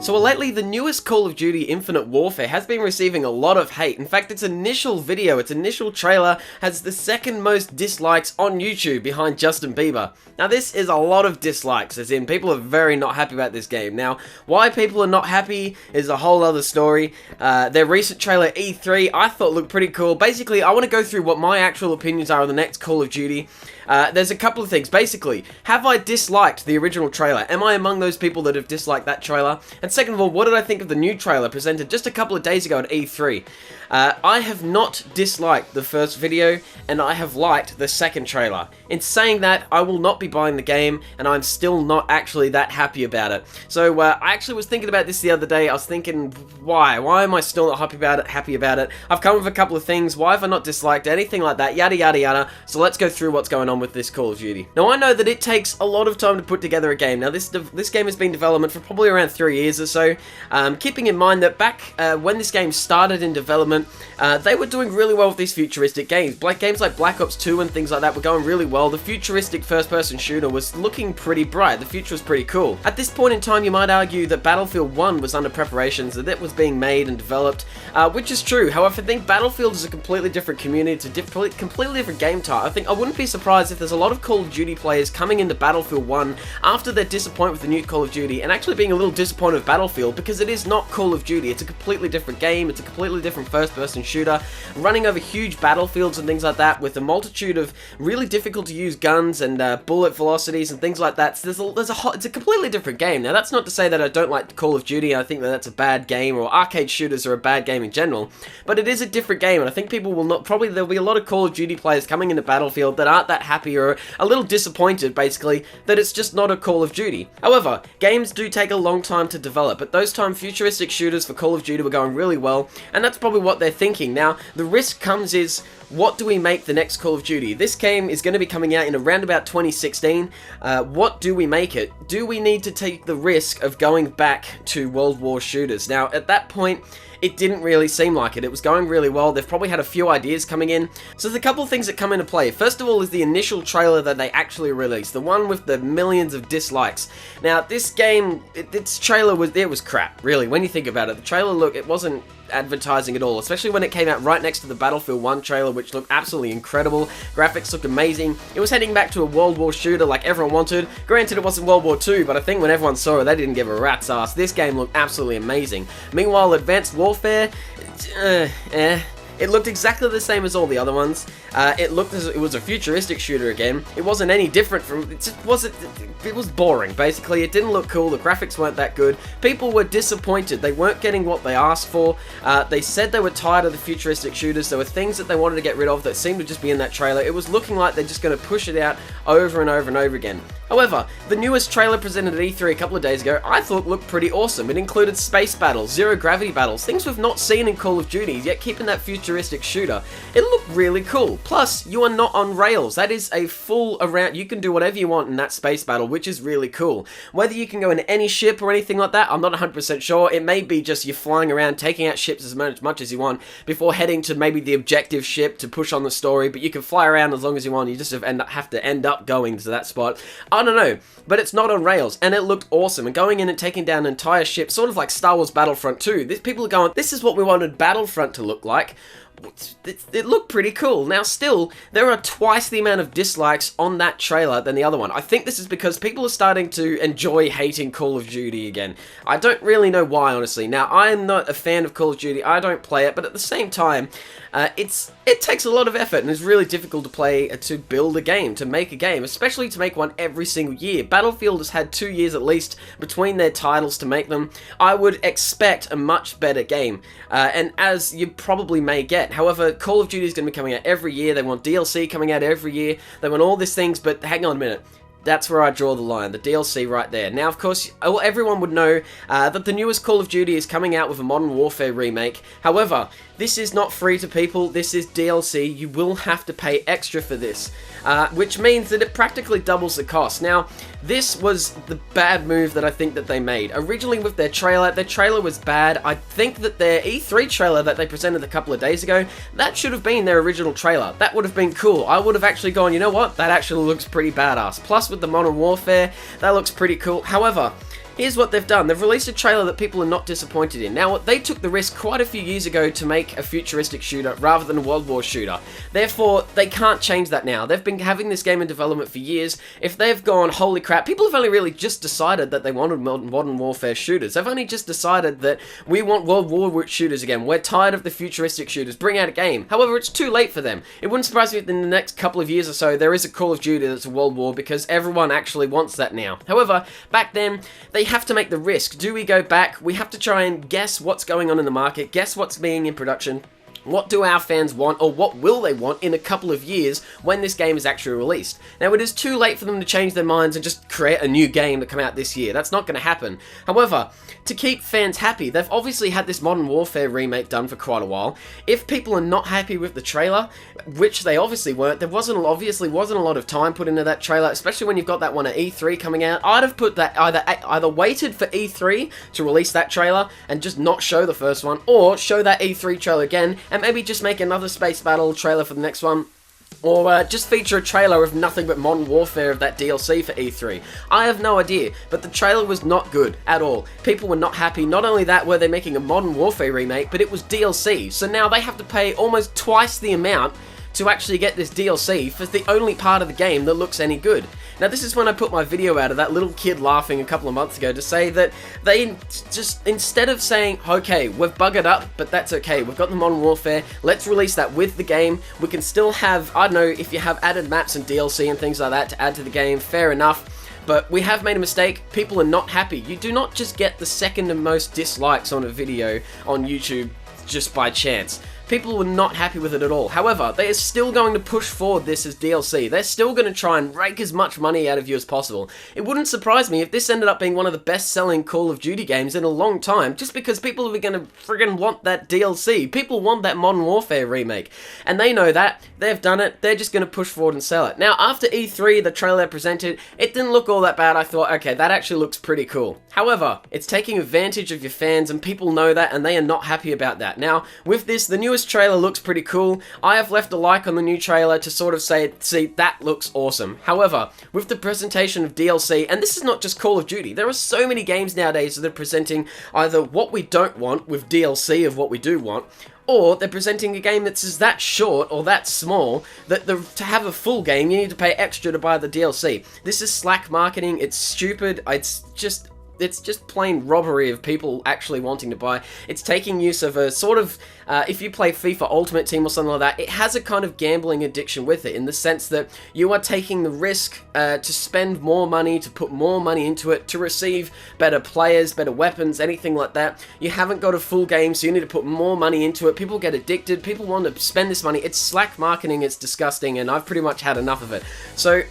So lately, the newest Call of Duty Infinite Warfare has been receiving a lot of hate. In fact, its initial video, its initial trailer, has the second most dislikes on YouTube behind Justin Bieber. Now this is a lot of dislikes, as in people are very not happy about this game. Now, why people are not happy is a whole other story. Their recent trailer E3 I thought looked pretty cool. Basically, I want to go through what my actual opinions are on the next Call of Duty. There's a couple of things. Basically, have I disliked the original trailer? Am I among those people that have disliked that trailer? And second of all, what did I think of the new trailer presented just a couple of days ago at E3? I have not disliked the first video, and I have liked the second trailer. In saying that, I will not be buying the game, and I'm still not actually that happy about it. So, I actually was thinking about this the other day. I was thinking, why? Why am I still not happy about it? I've come with a couple of things. Why have I not disliked anything like that? Yada, yada, yada. So let's go through what's going on with this Call of Duty. Now, I know that it takes a lot of time to put together a game. Now, this game has been in development for probably around 3 years or so. Keeping in mind that back when this game started in development, they were doing really well with these futuristic games. Games like Black Ops 2 and things like that were going really well. The futuristic first-person shooter was looking pretty bright. The future was pretty cool. At this point in time, you might argue that Battlefield 1 was under preparations, that it was being made and developed, which is true. However, I think Battlefield is a completely different community. It's a completely different game type. I wouldn't be surprised if there's a lot of Call of Duty players coming into Battlefield 1 after they're disappointed with the new Call of Duty and actually being a little disappointed with Battlefield, because it is not Call of Duty. It's a completely different game. It's a completely different first-person shooter, running over huge battlefields and things like that, with a multitude of really difficult to use guns and bullet velocities and things like that. So it's a completely different game. Now, that's not to say that I don't like Call of Duty. I think that that's a bad game, or arcade shooters are a bad game in general, but it is a different game, and I think people will not, probably there'll be a lot of Call of Duty players coming into Battlefield that aren't that happy or a little disappointed, basically, that it's just not a Call of Duty. However, games do take a long time to develop. At those times, futuristic shooters for Call of Duty were going really well, and that's probably what they're thinking. Now, the risk comes is, what do we make the next Call of Duty? This game is going to be coming out in around about 2016. What do we make it? Do we need to take the risk of going back to World War shooters? Now, at that point, it didn't really seem like it. It was going really well. They've probably had a few ideas coming in. So there's a couple of things that come into play. First of all is the initial trailer that they actually released, the one with the millions of dislikes. Now, this game, its trailer was crap, really, when you think about it. The trailer, it wasn't advertising at all, especially when it came out right next to the Battlefield 1 trailer, which looked absolutely incredible. Graphics looked amazing. It was heading back to a World War shooter like everyone wanted. Granted, it wasn't World War 2, but I think when everyone saw it, they didn't give a rat's ass. This game looked absolutely amazing. Meanwhile, Advanced Warfare, it looked exactly the same as all the other ones. It looked as it was a futuristic shooter again. It wasn't any different from, it was boring, basically. It didn't look cool, the graphics weren't that good. People were disappointed, they weren't getting what they asked for. They said they were tired of the futuristic shooters. There were things that they wanted to get rid of that seemed to just be in that trailer. It was looking like they're just going to push it out over and over and over again. However, the newest trailer presented at E3 a couple of days ago, I thought looked pretty awesome. It included space battles, zero-gravity battles, things we've not seen in Call of Duty, yet keeping that futuristic shooter. It looked really cool. Plus, you are not on rails. That is a full around, you can do whatever you want in that space battle, which is really cool. Whether you can go in any ship or anything like that, I'm not 100% sure. It may be just you flying around, taking out ships as much as you want, before heading to maybe the objective ship to push on the story, but you can fly around as long as you want. You just have to end up going to that spot. I don't know, but it's not on rails, and it looked awesome. And going in and taking down an entire ship, sort of like Star Wars Battlefront 2. People are going, this is what we wanted Battlefront to look like. It looked pretty cool. Now, still, there are twice the amount of dislikes on that trailer than the other one. I think this is because people are starting to enjoy hating Call of Duty again. I don't really know why, honestly. Now, I am not a fan of Call of Duty. I don't play it, but at the same time, it takes a lot of effort, and it's really difficult to play, to build a game, to make a game, especially to make one every single year. Battlefield has had 2 years at least between their titles to make them. I would expect a much better game, and as you probably may get. However, Call of Duty is going to be coming out every year. They want DLC coming out every year. They want all these things, but hang on a minute. That's where I draw the line, the DLC right there. Now, of course, everyone would know that the newest Call of Duty is coming out with a Modern Warfare remake. However, this is not free to people, this is DLC. You will have to pay extra for this, which means that it practically doubles the cost. Now, this was the bad move that I think that they made. Originally with their trailer was bad. I think that their E3 trailer that they presented a couple of days ago, that should have been their original trailer. That would have been cool. I would have actually gone, you know what, that actually looks pretty badass. Plus with the Modern Warfare, that looks pretty cool. However, here's what they've done. They've released a trailer that people are not disappointed in. Now, they took the risk quite a few years ago to make a futuristic shooter rather than a World War shooter. Therefore, they can't change that now. They've been having this game in development for years. If they've gone, holy crap, people have only really just decided that they wanted modern warfare shooters. They've only just decided that we want World War shooters again. We're tired of the futuristic shooters. Bring out a game. However, it's too late for them. It wouldn't surprise me if in the next couple of years or so there is a Call of Duty that's a World War, because everyone actually wants that now. However, back then, they have to make the risk. Do we go back? We have to try and guess what's going on in the market, guess what's being in production. What do our fans want, or what will they want in a couple of years when this game is actually released? Now, it is too late for them to change their minds and just create a new game to come out this year. That's not going to happen. However, to keep fans happy, they've obviously had this Modern Warfare remake done for quite a while. If people are not happy with the trailer, which they obviously weren't, there obviously wasn't a lot of time put into that trailer, especially when you've got that one at E3 coming out. I'd have put that either waited for E3 to release that trailer and just not show the first one, or show that E3 trailer again and maybe just make another space battle trailer for the next one. Or just feature a trailer of nothing but Modern Warfare of that DLC for E3. I have no idea, but the trailer was not good at all. People were not happy. Not only that, were they making a Modern Warfare remake, but it was DLC. So now they have to pay almost twice the amount to actually get this DLC for the only part of the game that looks any good. Now, this is when I put my video out of that little kid laughing a couple of months ago to say that they just, instead of saying, okay, we've buggered up, but that's okay, we've got the Modern Warfare, let's release that with the game, we can still have, I don't know, if you have added maps and DLC and things like that to add to the game, fair enough. But we have made a mistake. People are not happy. You do not just get the second and most dislikes on a video on YouTube just by chance. People were not happy with it at all. However, they are still going to push forward this as DLC. They're still going to try and rake as much money out of you as possible. It wouldn't surprise me if this ended up being one of the best-selling Call of Duty games in a long time, just because people are going to friggin' want that DLC. People want that Modern Warfare remake. And they know that. They've done it. They're just going to push forward and sell it. Now, after E3, the trailer presented, it didn't look all that bad. I thought, okay, that actually looks pretty cool. However, it's taking advantage of your fans, and people know that, and they are not happy about that. Now, with this, the newest trailer looks pretty cool. I have left a like on the new trailer to sort of say, see, that looks awesome. However, with the presentation of DLC, and this is not just Call of Duty, there are so many games nowadays that are presenting either what we don't want with DLC of what we do want, or they're presenting a game that's that short or that small that to have a full game, you need to pay extra to buy the DLC. This is slack marketing. It's stupid. It's just plain robbery of people actually wanting to buy. It's taking use of a sort of, if you play FIFA Ultimate Team or something like that, it has a kind of gambling addiction with it, in the sense that you are taking the risk to spend more money, to put more money into it, to receive better players, better weapons, anything like that. You haven't got a full game, so you need to put more money into it. People get addicted, people want to spend this money. It's slack marketing, it's disgusting, and I've pretty much had enough of it. So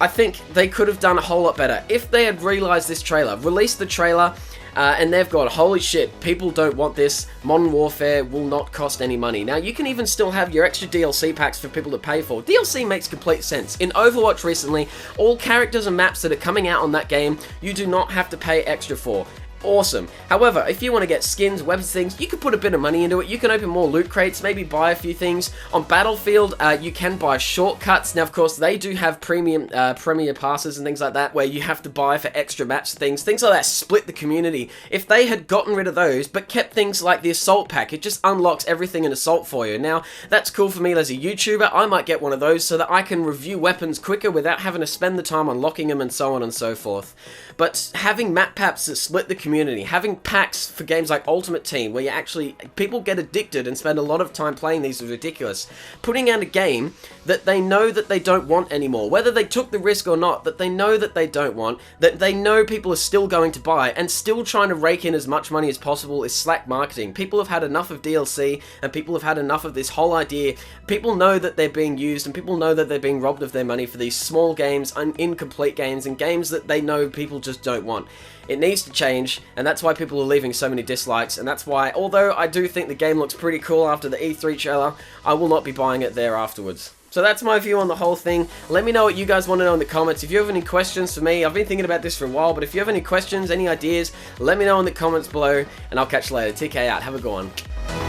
I think they could have done a whole lot better. If they had realized this trailer, released the trailer, and they've got, holy shit, people don't want this, Modern Warfare will not cost any money. Now, you can even still have your extra DLC packs for people to pay for. DLC makes complete sense. In Overwatch recently, all characters and maps that are coming out on that game, you do not have to pay extra for. Awesome. However, if you want to get skins, weapons, things, you can put a bit of money into it. You can open more loot crates, maybe buy a few things. On Battlefield, you can buy shortcuts. Now, of course, they do have premium premier passes and things like that, where you have to buy for extra maps, things like that split the community. If they had gotten rid of those, but kept things like the Assault Pack, it just unlocks everything in Assault for you. Now, that's cool for me as a YouTuber. I might get one of those so that I can review weapons quicker without having to spend the time unlocking them and so on and so forth. But having map packs that split the community, having packs for games like Ultimate Team, where you actually, people get addicted and spend a lot of time playing these, is ridiculous. Putting out a game that they know that they don't want anymore, whether they took the risk or not, that they know that they don't want, that they know people are still going to buy, and still trying to rake in as much money as possible, is slack marketing. People have had enough of DLC, and people have had enough of this whole idea. People know that they're being used, and people know that they're being robbed of their money for these small games, incomplete games, and games that they know people just don't want. It needs to change, and that's why people are leaving so many dislikes, and that's why, although I do think the game looks pretty cool after the E3 trailer, I will not be buying it there afterwards. So that's my view on the whole thing. Let me know what you guys want to know in the comments. If you have any questions for me, I've been thinking about this for a while, but if you have any questions, any ideas, let me know in the comments below, and I'll catch you later. TK out. Have a good one.